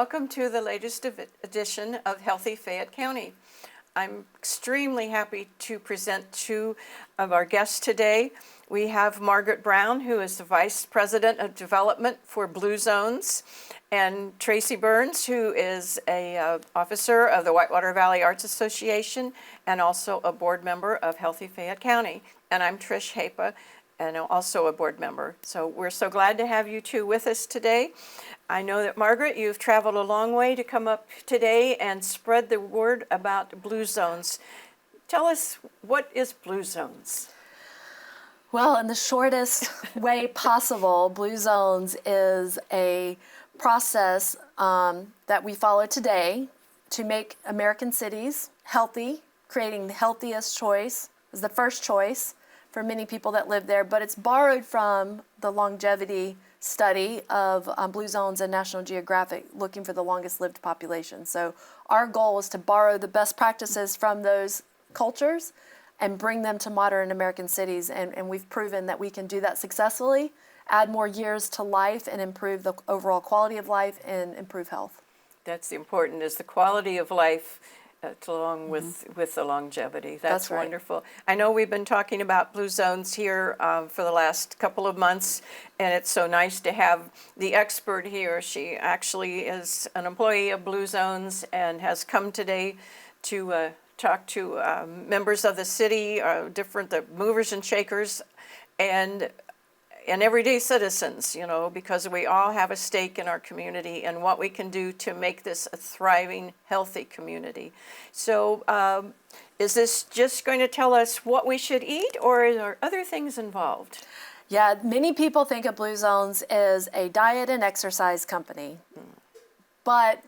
welcome to the latest edition of Healthy Fayette County. I'm extremely happy to present two of our guests today. We have Margaret Brown, who is the Vice President of Development for Blue Zones, and Tracy Burns, who is a officer of the Whitewater Valley Arts Association and also a board member of Healthy Fayette County. And I'm Trish Hapa, and also a board member. So we're so glad to have you two with us today. I know that, Margaret, you've traveled a long way to come up today and spread the word about Blue Zones. Tell us, what is Blue Zones? Well, in the shortest way possible, Blue Zones is a process that we follow today to make American cities healthy, creating the healthiest choice is the first choice for many people that live there, but it's borrowed from the longevity study of Blue Zones and National Geographic, looking for the longest lived population. So our goal is to borrow the best practices from those cultures and bring them to modern American cities, and we've proven that we can do that successfully, add more years to life and improve the overall quality of life and improve health. That's important, is the quality of life along with the longevity. That's right. Wonderful. I know we've been talking about Blue Zones here for the last couple of months, and it's so nice to have the expert here. She actually is an employee of Blue Zones and has come today to talk to members of the city, the movers and shakers, and everyday citizens, you know, because we all have a stake in our community and what we can do to make this a thriving, healthy community. So is this just going to tell us what we should eat, or are there other things involved? Yeah, many people think of Blue Zones as a diet and exercise company, but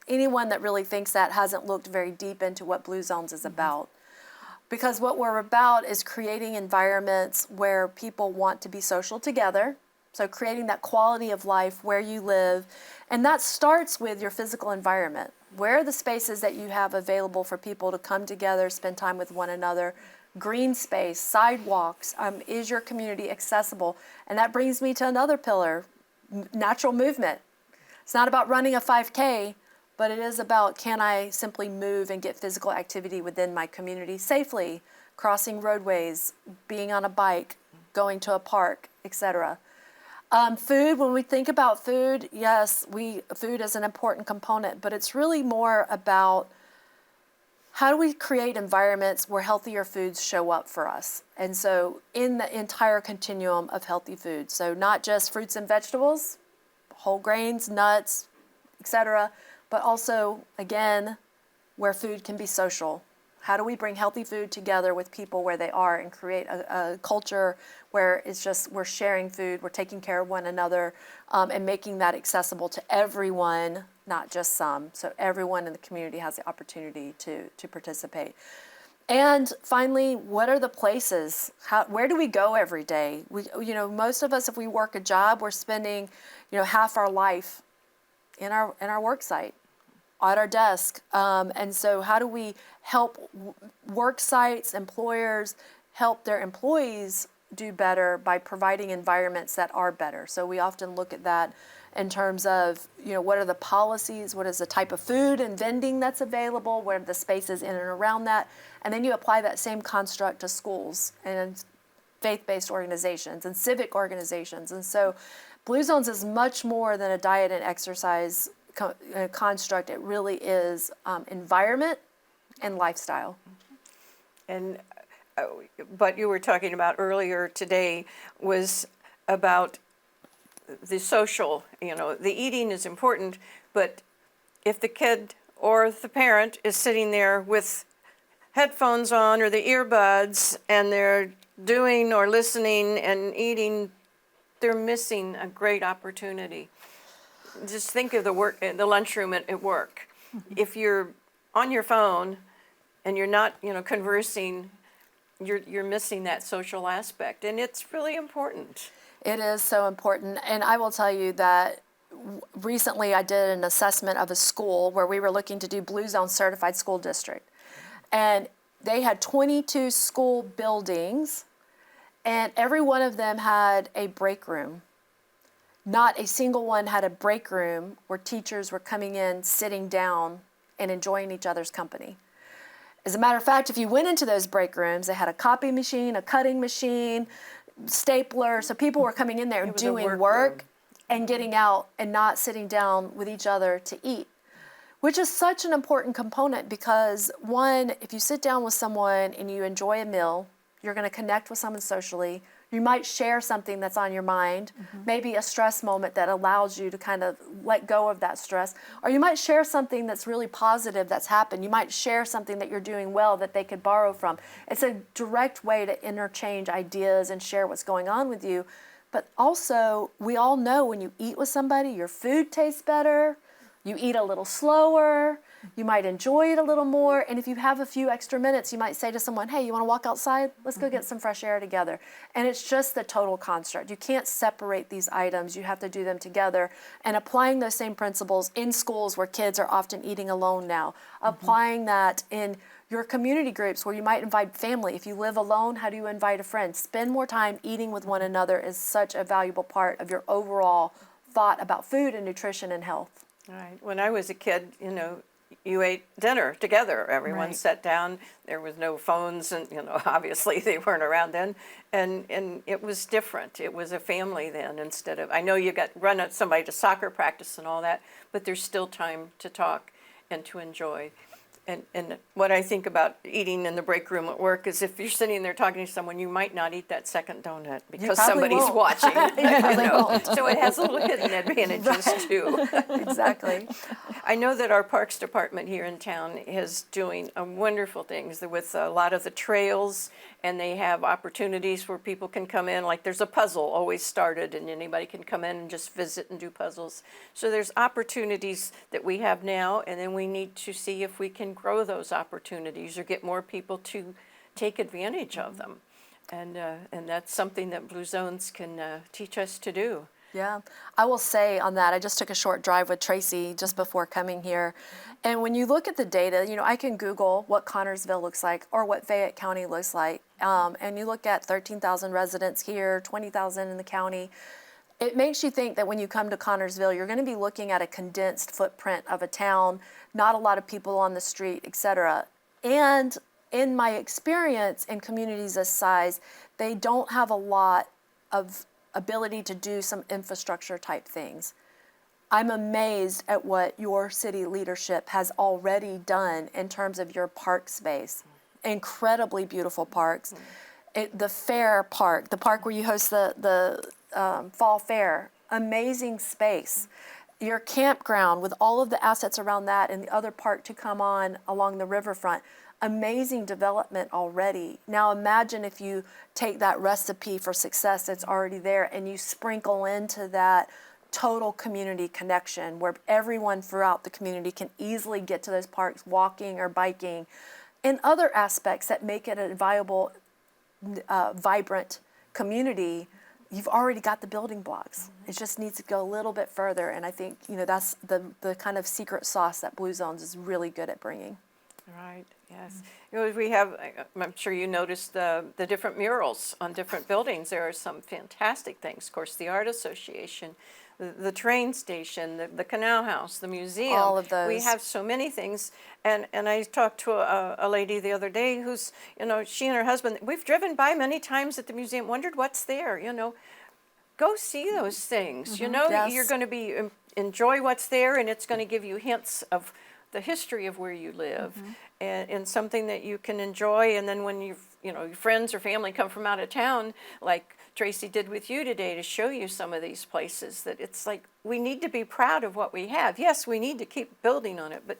anyone that really thinks that hasn't looked very deep into what Blue Zones is about. Because what we're about is creating environments where people want to be social together. So creating that quality of life where you live. And that starts with your physical environment. Where are the spaces that you have available for people to come together, spend time with one another? Green space, sidewalks, is your community accessible? And that brings me to another pillar, natural movement. It's not about running a 5K, but it is about, can I simply move and get physical activity within my community safely, crossing roadways, being on a bike, going to a park, etc. Food, when we think about food, yes, food is an important component, but it's really more about how do we create environments where healthier foods show up for us? And so in the entire continuum of healthy food, so not just fruits and vegetables, whole grains, nuts, etc., but also, again, where food can be social. How do we bring healthy food together with people where they are and create a culture where it's just we're sharing food, we're taking care of one another, and making that accessible to everyone, not just some. So everyone in the community has the opportunity to participate. And finally, what are the places? Where do we go every day? Most of us, if we work a job, we're spending, half our life in our work site, at our desk. And so how do we help work sites, employers, help their employees do better by providing environments that are better? So we often look at that in terms of, what are the policies, what is the type of food and vending that's available, what are the spaces in and around that, and then you apply that same construct to schools and faith-based organizations and civic organizations. And so Blue Zones is much more than a diet and exercise construct. It really is environment and lifestyle. And what you were talking about earlier today was about the social, the eating is important, but if the kid or the parent is sitting there with headphones on or the earbuds and they're doing or listening and eating, they're missing a great opportunity. Just think of the lunchroom at work. If you're on your phone and you're not, conversing, you're missing that social aspect, and it's really important. It is so important, and I will tell you that recently I did an assessment of a school where we were looking to do Blue Zone certified school district, and they had 22 school buildings, and every one of them had a break room. not a single one had a break room where teachers were coming in, sitting down, and enjoying each other's company. As a matter of fact, if you went into those break rooms, they had a copy machine, a cutting machine, stapler. So people were coming in there doing work and getting out and not sitting down with each other to eat, which is such an important component because, one, if you sit down with someone and you enjoy a meal, you're going to connect with someone socially. You might share something that's on your mind, maybe a stress moment that allows you to kind of let go of that stress. Or you might share something that's really positive that's happened. You might share something that you're doing well that they could borrow from. It's a direct way to interchange ideas and share what's going on with you. But also, we all know when you eat with somebody, your food tastes better. You eat a little slower, you might enjoy it a little more, and if you have a few extra minutes, you might say to someone, hey, you want to walk outside? Let's go get some fresh air together. And it's just the total construct. You can't separate these items. You have to do them together. And applying those same principles in schools where kids are often eating alone now, applying that in your community groups where you might invite family. If you live alone, how do you invite a friend? Spend more time eating with one another is such a valuable part of your overall thought about food and nutrition and health. Right. When I was a kid, you ate dinner together. Everyone sat down. There was no phones, and obviously they weren't around then. And it was different. It was a family then instead of. I know you got run at somebody to soccer practice and all that, but there's still time to talk and to enjoy. And what I think about eating in the break room at work is if you're sitting there talking to someone, you might not eat that second donut because somebody's won't. watching. Won't. So it has little hidden advantages too. Exactly. I know that our Parks Department here in town is doing wonderful things with a lot of the trails, and they have opportunities where people can come in. Like there's a puzzle always started, and anybody can come in and just visit and do puzzles. So there's opportunities that we have now, and then we need to see if we can grow those opportunities or get more people to take advantage of them. And that's something that Blue Zones can teach us to do. Yeah, I will say on that, I just took a short drive with Tracy just before coming here. And when you look at the data, I can Google what Connersville looks like or what Fayette County looks like. And you look at 13,000 residents here, 20,000 in the county. It makes you think that when you come to Connersville, you're going to be looking at a condensed footprint of a town, not a lot of people on the street, et cetera. And in my experience in communities this size, they don't have a lot of ability to do some infrastructure type things. I'm amazed at what your city leadership has already done in terms of your park space. Incredibly beautiful parks. The fair park, the park where you host the fall fair, amazing space. Your campground with all of the assets around that and the other park to come on along the riverfront. Amazing development already. Now imagine if you take that recipe for success that's already there and you sprinkle into that total community connection where everyone throughout the community can easily get to those parks walking or biking, and other aspects that make it a viable, vibrant community. You've already got the building blocks. It just needs to go a little bit further, and I think that's the kind of secret sauce that Blue Zones is really good at bringing. Right, yes. We have, I'm sure you noticed the different murals on different buildings. There are some fantastic things. Of course, the Art Association, the train station, the Canal House, the museum. All of those. We have so many things. And I talked to a lady the other day who's, she and her husband, we've driven by many times at the museum, wondered what's there, Go see those things, Yes. You're going to enjoy what's there, and it's going to give you hints of the history of where you live, and something that you can enjoy. And then when your friends or family come from out of town, like Tracy did with you today, to show you some of these places, that it's like we need to be proud of what we have. Yes, we need to keep building on it, but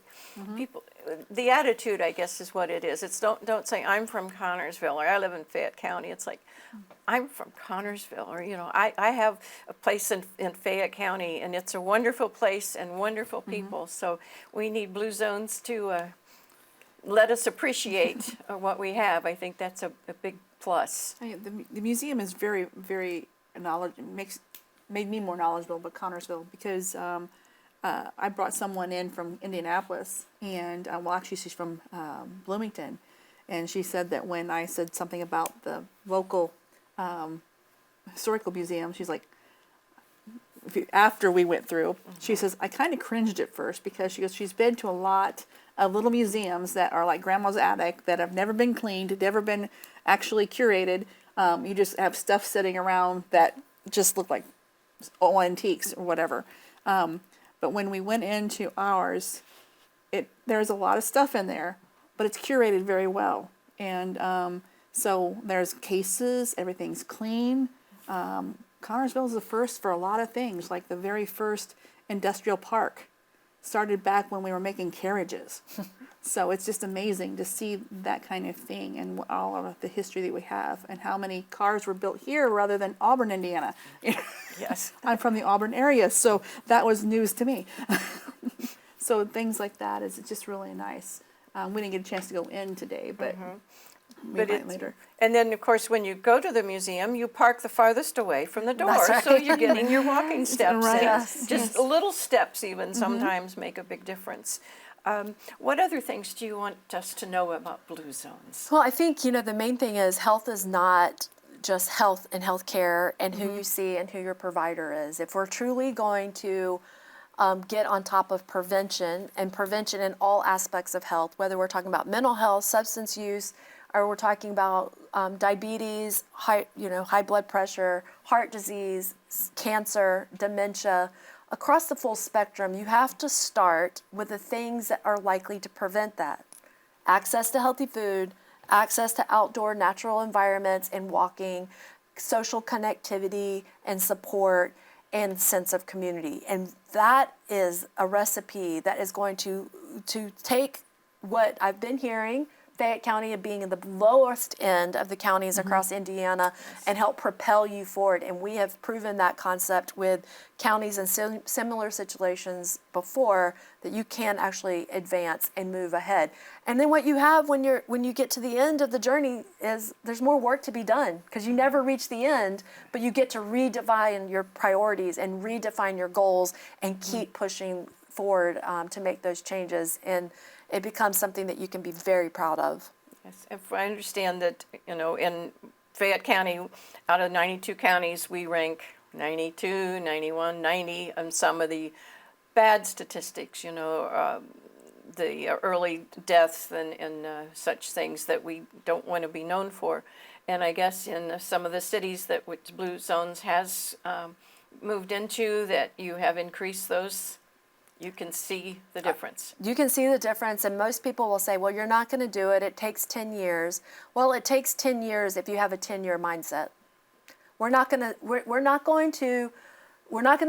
people, the attitude, I guess, is what it is. It's don't say I'm from Connersville or I live in Fayette County. It's like I'm from Connersville, or I have a place in Fayette County, and it's a wonderful place and wonderful people. So we need Blue Zones to let us appreciate what we have. I think that's a big plus. The museum is very, very made me more knowledgeable about Connersville because I brought someone in from Indianapolis, and actually she's from Bloomington, and she said that when I said something about the local historical museum, she's like, after we went through, she says, I kind of cringed at first because she goes, she's been to a lot of little museums that are like grandma's attic that have never been cleaned, never been actually curated. You just have stuff sitting around that just look like all antiques or whatever. But when we went into ours, there's a lot of stuff in there, but it's curated very well. And so there's cases, everything's clean. Connersville is the first for a lot of things, like the very first industrial park started back when we were making carriages. So it's just amazing to see that kind of thing and all of the history that we have and how many cars were built here rather than Auburn, Indiana. Yes. I'm from the Auburn area, so that was news to me. So things like that is just really nice. We didn't get a chance to go in today, but we might later. And then, of course, when you go to the museum, you park the farthest away from the door, That's right. so you're getting your walking steps Right. in. Yes, Just little steps even sometimes make a big difference. What other things do you want us to know about Blue Zones? Well, I think, the main thing is health is not just health and healthcare and who you see and who your provider is. If we're truly going to get on top of prevention and prevention in all aspects of health, whether we're talking about mental health, substance use, or we're talking about diabetes, high blood pressure, heart disease, cancer, dementia, across the full spectrum, you have to start with the things that are likely to prevent that. Access to healthy food, access to outdoor natural environments and walking, social connectivity and support, and sense of community. And that is a recipe that is going to take what I've been hearing, Fayette County being in the lowest end of the counties across Indiana, and help propel you forward. And we have proven that concept with counties in similar situations before, that you can actually advance and move ahead. And then what you have when you get to the end of the journey is there's more work to be done, because you never reach the end, but you get to redefine your priorities and redefine your goals and keep pushing forward to make those changes. And it becomes something that you can be very proud of. Yes, if I understand that, in Fayette County, out of 92 counties, we rank 92, 91, 90 on some of the bad statistics, the early deaths and such things that we don't want to be known for. And I guess in some of the cities that which Blue Zones has moved into, that you have increased those. You can see the difference. You can see the difference, and most people will say, well, you're not going to do it. It takes 10 years. Well, it takes 10 years if you have a 10-year mindset. We're not going to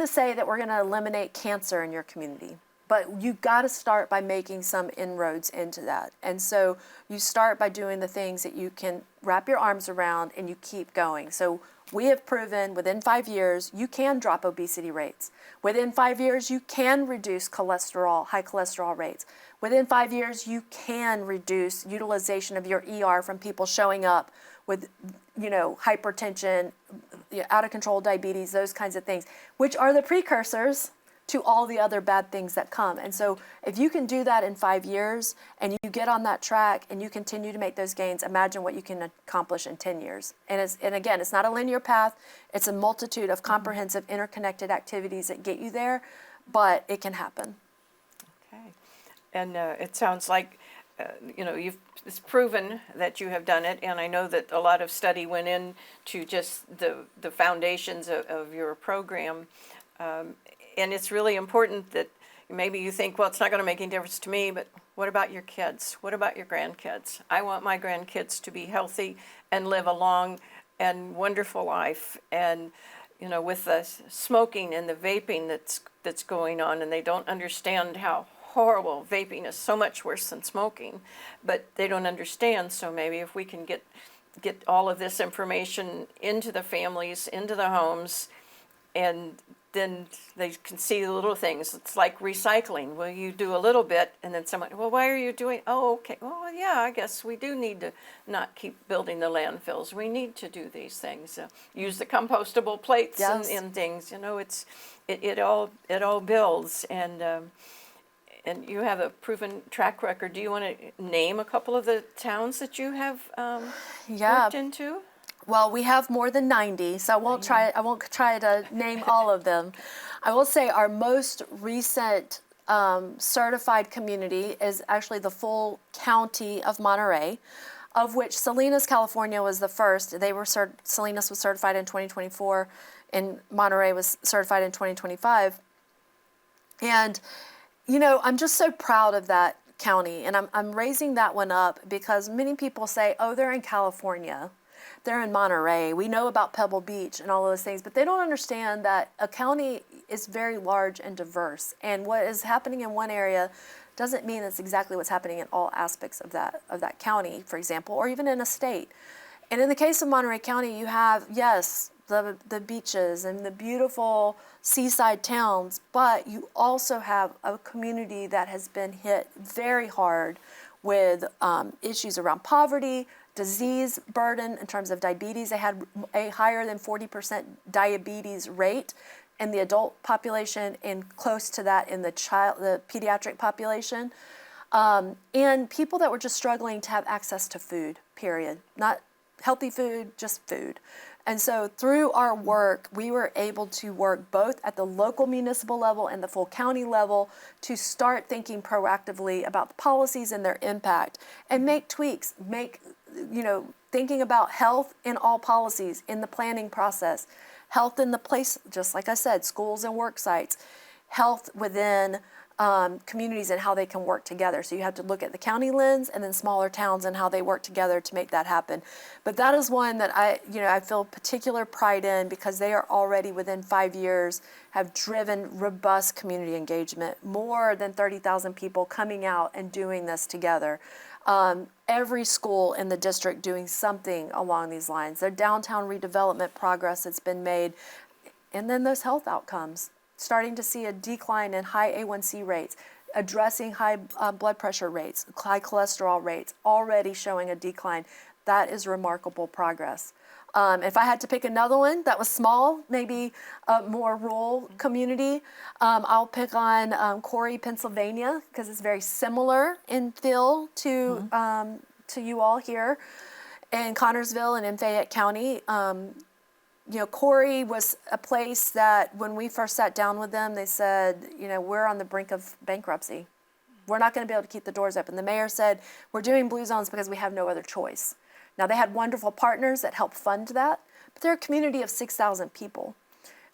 say that we're going to eliminate cancer in your community, but you got to start by making some inroads into that. And so you start by doing the things that you can wrap your arms around, and you keep going. So we have proven within 5 years, you can drop obesity rates. Within 5 years, you can reduce high cholesterol rates. Within 5 years, you can reduce utilization of your ER from people showing up with, hypertension, out of control diabetes, those kinds of things, which are the precursors to all the other bad things that come. And so if you can do that in 5 years and you get on that track and you continue to make those gains, imagine what you can accomplish in 10 years. And again, it's not a linear path. It's a multitude of comprehensive, interconnected activities that get you there, but it can happen. Okay. And it sounds like, it's proven that you have done it, and I know that a lot of study went into just the foundations of your program. And it's really important that maybe you think, well, it's not going to make any difference to me, but what about your kids? What about your grandkids? I want my grandkids to be healthy and live a long and wonderful life. And, with the smoking and the vaping that's going on, and they don't understand how horrible vaping is, so much worse than smoking, but they don't understand. So maybe if we can get all of this information into the families, into the homes, and then they can see the little things. It's like recycling. Well, you do a little bit, and then someone, well, why are you doing? Oh, okay. Well, yeah, I guess we do need to not keep building the landfills. We need to do these things. Use the compostable plates. Yes. and things. It all builds, and you have a proven track record. Do you want to name a couple of the towns that you have worked into? Well, we have more than 90, so I won't try to name all of them. I will say our most recent certified community is actually the full county of Monterey, of which Salinas, California was the first. Salinas was certified in 2024, and Monterey was certified in 2025. And, you know, I'm just so proud of that county, and I'm raising that one up because many people say, oh, they're in California. They're in Monterey. We know about Pebble Beach and all those things, but they don't understand that a county is very large and diverse. And what is happening in one area doesn't mean it's exactly what's happening in all aspects of that county, for example, or even in a state. And in the case of Monterey County, you have, yes, the beaches and the beautiful seaside towns, but you also have a community that has been hit very hard with issues around poverty, disease burden in terms of diabetes. They had a higher than 40% diabetes rate in the adult population and close to that in the pediatric population. And people that were just struggling to have access to food, period. Not healthy food, just food. And so through our work, we were able to work both at the local municipal level and the full county level to start thinking proactively about the policies and their impact and make tweaks, thinking about health in all policies in the planning process, health in the place, just like I said, schools and work sites, health within communities and how they can work together. So you have to look at the county lens and then smaller towns and how they work together to make that happen. But that is one that I feel particular pride in because they are already within 5 years have driven robust community engagement, more than 30,000 people coming out and doing this together. Every school in the district doing something along these lines. Their downtown redevelopment progress that's been made. And then those health outcomes. Starting to see a decline in high A1C rates, addressing high blood pressure rates, high cholesterol rates, already showing a decline. That is remarkable progress. If I had to pick another one that was small, maybe a more rural community, I'll pick on Corey, Pennsylvania, because it's very similar in feel to you all here in Connersville and in Fayette County. Corey was a place that when we first sat down with them, they said, we're on the brink of bankruptcy. We're not going to be able to keep the doors open. The mayor said, we're doing Blue Zones because we have no other choice. Now, they had wonderful partners that helped fund that, but they're a community of 6,000 people.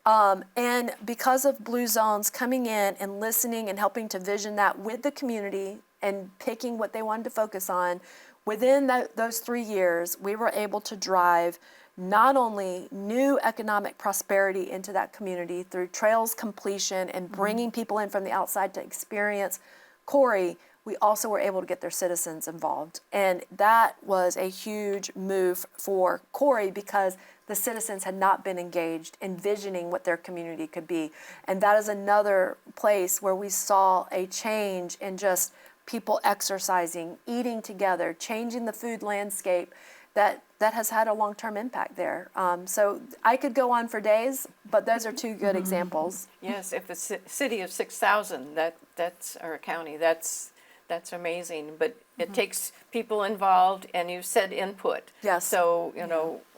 And because of Blue Zones coming in and listening and helping to vision that with the community and picking what they wanted to focus on, within those 3 years, we were able to drive not only new economic prosperity into that community through trails completion and bringing people in from the outside to experience Corey, we also were able to get their citizens involved. And that was a huge move for Corey because the citizens had not been engaged in envisioning what their community could be. And that is another place where we saw a change in just people exercising, eating together, changing the food landscape that has had a long-term impact there. So I could go on for days, but those are two good examples. Yes, if a city of 6,000, that's or a county, that's amazing. But it takes people involved, and you said input. Yes. So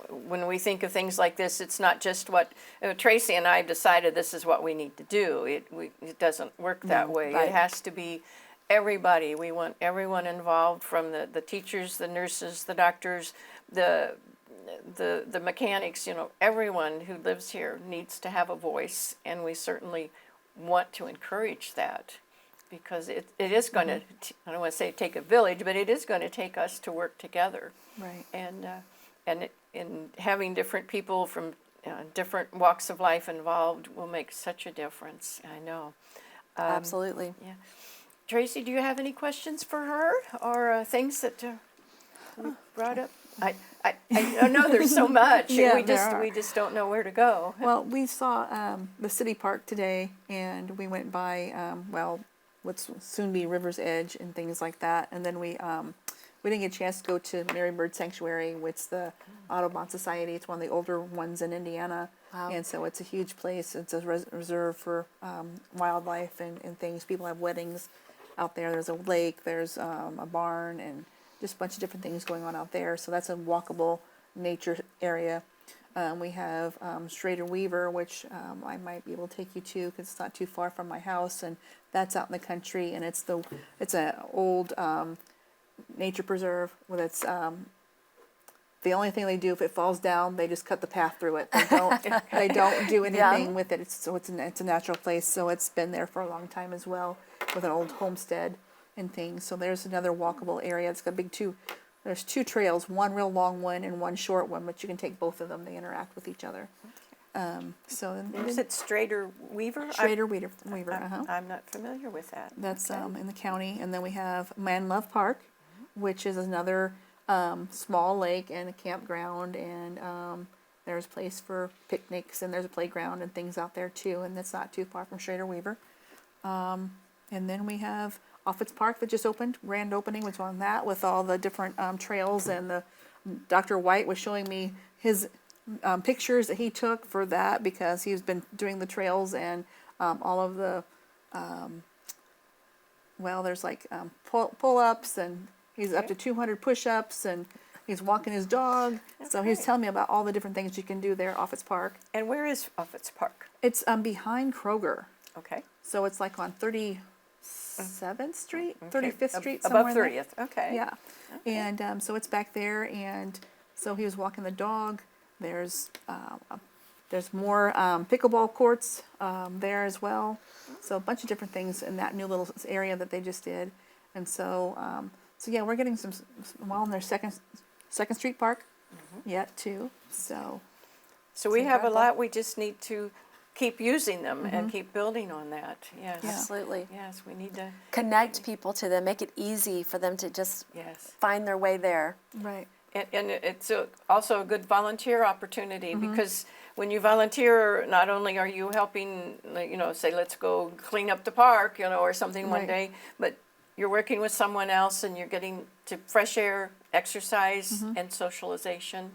when we think of things like this, it's not just what Tracy and I decided this is what we need to do. It doesn't work that way. Right. It has to be everybody. We want everyone involved, from the teachers, the nurses, the doctors, the mechanics. Everyone who lives here needs to have a voice, and we certainly want to encourage that, because it is going to, I don't want to say take a village, but it is going to take us to work together. Right. And having different people from different walks of life involved will make such a difference. I know. Absolutely. Yeah. Tracy, do you have any questions for her, or things that we brought up? I know there's so much. Yeah, we there just don't know where to go. Well, we saw the city park today, and we went by what's soon be River's Edge and things like that. And then we didn't get a chance to go to Mary Bird Sanctuary, which is the Audubon Society. It's one of the older ones in Indiana. Wow. And so it's a huge place. It's a reserve for wildlife and things. People have weddings out there. There's a lake, there's a barn, and just a bunch of different things going on out there. So that's a walkable nature area. We have Schrader Weaver, which I might be able to take you to because it's not too far from my house, and that's out in the country, and it's an old nature preserve with its the only thing they do if it falls down, they just cut the path through it. They don't do anything with it. It's a natural place, so it's been there for a long time as well, with an old homestead and things. So there's another walkable area. It's got there's two trails, one real long one and one short one, but you can take both of them. They interact with each other. Is it Schrader Weaver? Schrader Weaver. I'm not familiar with that. That's in the county. And then we have Man Love Park, which is another small lake and a campground, and there's a place for picnics, and there's a playground and things out there too, and that's not too far from Schrader Weaver. And then we have Offutt's Park that just opened, grand opening was on that with all the different trails, and Dr. White was showing me his pictures that he took for that because he's been doing the trails and all of the, there's like pull-ups, and he's up to 200 push-ups, and he's walking his dog. Okay. So he was telling me about all the different things you can do there at Offutt's Park. And where is Offutt's Park? It's behind Kroger. Okay. So it's like on 37th Street, Okay. 35th Street, above somewhere 30th. Okay. Yeah. Okay. And so it's back there, and so he was walking the dog. There's more pickleball courts there as well. So a bunch of different things in that new little area that they just did. And so, yeah, we're getting some in their Second Street Park yet too. So we have a lot. We just need to keep using them and keep building on that. Yes. Yeah. Absolutely. Yes, we need to Connect people to them, make it easy for them to just find their way there. right. And it's also a good volunteer opportunity because when you volunteer, not only are you helping, say, let's go clean up the park, or something one day, but you're working with someone else and you're getting to fresh air, exercise, and socialization.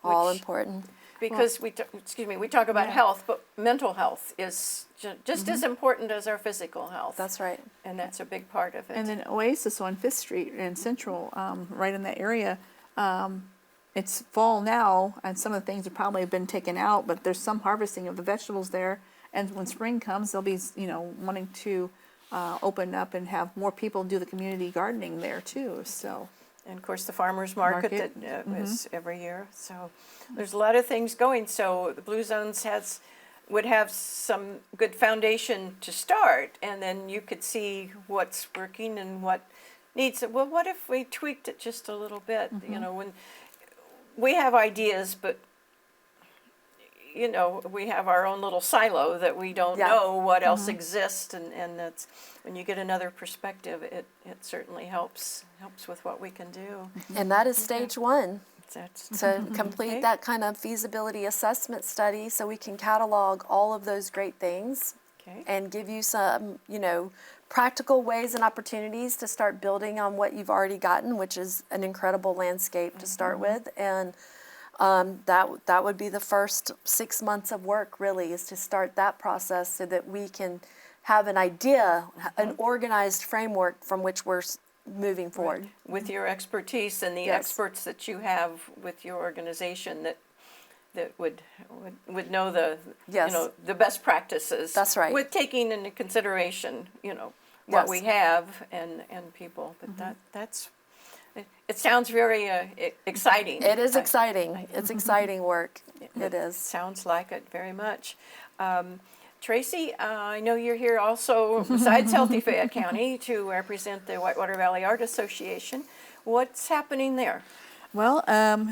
All important. Because we talk about health, but mental health is just as important as our physical health. That's right. And that's a big part of it. And then Oasis on 5th Street in Central, right in that area, it's fall now, and some of the things have probably been taken out, but there's some harvesting of the vegetables there. And when spring comes, they'll be, wanting to open up and have more people do the community gardening there too. So. And of course, the farmers market. That is every year. So there's a lot of things going. So the Blue Zones would have some good foundation to start, and then you could see what's working and what needs it. Well, what if we tweaked it just a little bit? When we have ideas, but we have our own little silo that we don't know what else exists, and that's when you get another perspective, it certainly helps with what we can do. And that is stage one. That's To complete that kind of feasibility assessment study so we can catalog all of those great things and give you some, practical ways and opportunities to start building on what you've already gotten, which is an incredible landscape to start with. And that would be the first 6 months of work, really, is to start that process so that we can have an idea, an organized framework from which we're moving forward. With your expertise and the experts that you have with your organization that would know the the best practices. That's right. With taking into consideration what we have and people, but that's. It sounds very exciting. It is exciting. It's exciting work. It is. Sounds like it very much. Tracy, I know you're here also, besides Healthy Fayette County, to represent the Whitewater Valley Art Association. What's happening there? Well,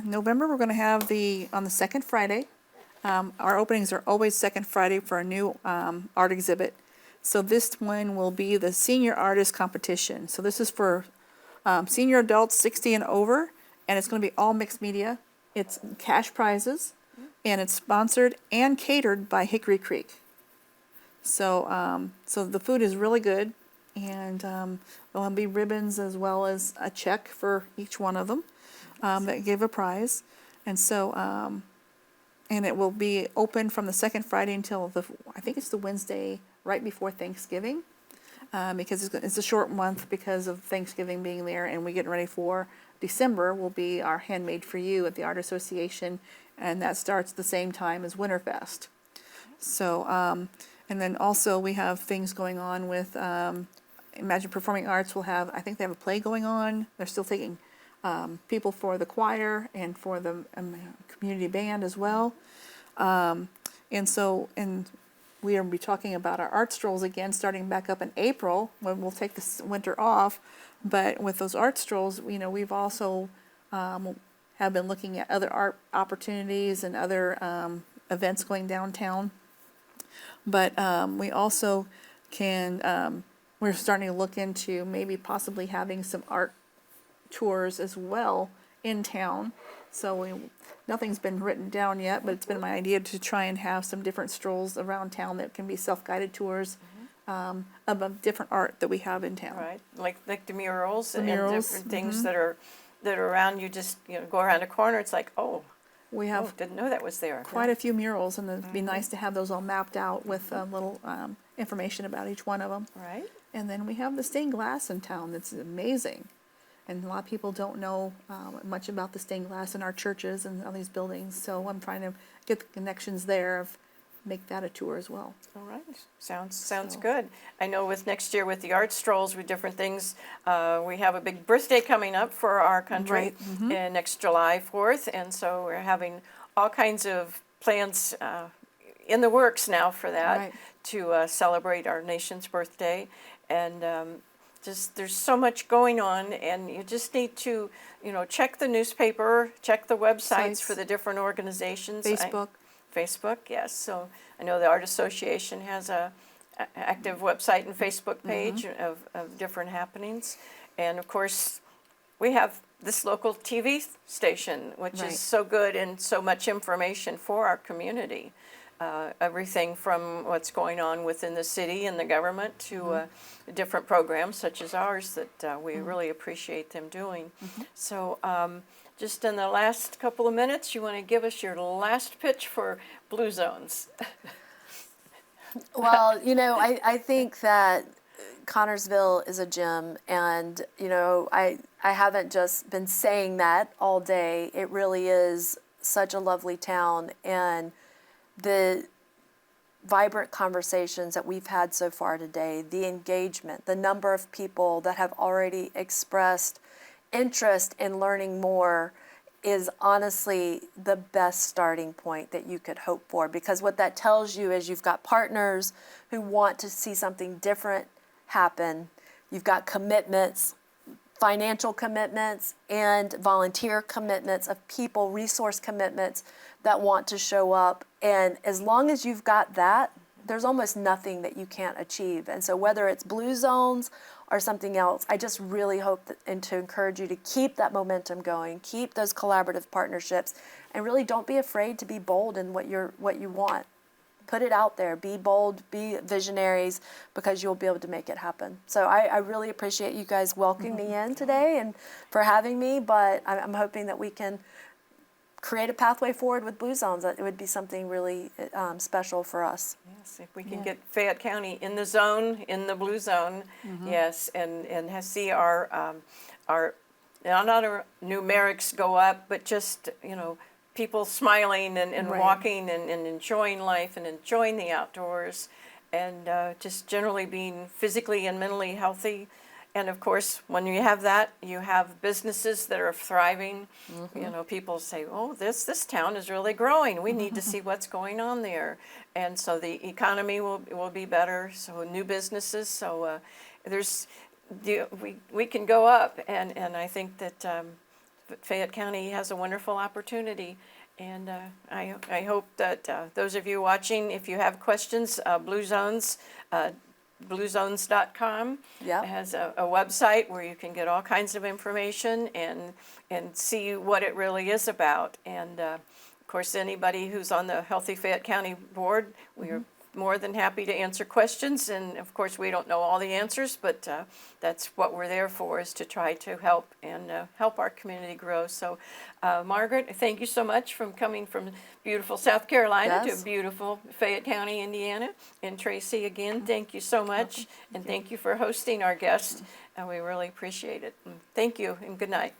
November we're going to have on the second Friday. Our openings are always second Friday for a new art exhibit. So this one will be the Senior Artist Competition. So this is for senior adults 60 and over, and it's going to be all mixed media. It's cash prizes, and it's sponsored and catered by Hickory Creek. So so the food is really good, and there'll be ribbons as well as a check for each one of them that give a prize. And so and it will be open from the second Friday until I think it's the Wednesday right before Thanksgiving. Because it's a short month because of Thanksgiving being there, and we're getting ready for December will be our Handmade for You at the Art Association, and that starts the same time as Winterfest. So, and then also we have things going on with, Imagine Performing Arts will have, I think they have a play going on. They're still taking people for the choir and for the community band as well. And we are be talking about our art strolls again, starting back up in April, when we'll take this winter off. But with those art strolls, we've also have been looking at other art opportunities and other events going downtown. But we also can, we're starting to look into maybe possibly having some art tours as well in town. So nothing's been written down yet, but it's been my idea to try and have some different strolls around town that can be self-guided tours of different art that we have in town. Right, like the murals and murals, different things that are around. You just go around a corner. It's like, oh, We have didn't know that was there. quite a few murals, and it'd be nice to have those all mapped out with a little information about each one of them. Right. And then we have the stained glass in town that's amazing. And a lot of people don't know much about the stained glass in our churches and all these buildings. So I'm trying to get the connections there of make that a tour as well. All right, sounds So- good. I know with next year with the art strolls with different things, we have a big birthday coming up for our country Right, next July 4th, and so we're having all kinds of plans in the works now for that Right. to celebrate our nation's birthday, and just there's so much going on, and you just need to check the newspaper, check the websites Sites. for the different organizations. Facebook. Facebook, yes. So I know the Art Association has a active website and Facebook page of different happenings. And of course, we have this local TV station, which Right. is so good and so much information for our community. Everything from what's going on within the city and the government to different programs such as ours that we really appreciate them doing. So just in the last couple of minutes, you want to give us your last pitch for Blue Zones. Well, I think that Connersville is a gem, and I haven't just been saying that all day. It really is such a lovely town, and the vibrant conversations that we've had so far today, the engagement, the number of people that have already expressed interest in learning more is honestly the best starting point that you could hope for, because what that tells you is you've got partners who want to see something different happen. You've got commitments, financial commitments and volunteer commitments of people, resource commitments that want to show up. And as long as you've got that, there's almost nothing that you can't achieve. And so whether it's Blue Zones or something else, I just really hope that, and to encourage you to keep that momentum going, keep those collaborative partnerships, and really don't be afraid to be bold in what you want. Put it out there, be bold, be visionaries, because you'll be able to make it happen. So I really appreciate you guys welcoming me in today and for having me, but I'm hoping that we can create a pathway forward with Blue Zones. It would be something really special for us. Yes, if we can get Fayette County in the zone, in the blue zone, yes, and see our not our numerics go up, but just people smiling and Right. walking and enjoying life and enjoying the outdoors, and just generally being physically and mentally healthy. And of course, when you have that, you have businesses that are thriving. People say, "Oh, this town is really growing. We need to see what's going on there." And so the economy will be better. So new businesses. So we can go up, and I think that Fayette County has a wonderful opportunity. And I hope that those of you watching, if you have questions, Blue Zones. BlueZones.com Yep. has a website where you can get all kinds of information and see what it really is about. And of course, anybody who's on the Healthy Fayette County Board, we are more than happy to answer questions. And of course, we don't know all the answers, but that's what we're there for, is to try to help and help our community grow. So, Margaret, thank you so much for coming from beautiful South Carolina Yes. to beautiful Fayette County, Indiana. And Tracy, again, thank you so much. And thank you for hosting our guest. And we really appreciate it. And thank you and good night.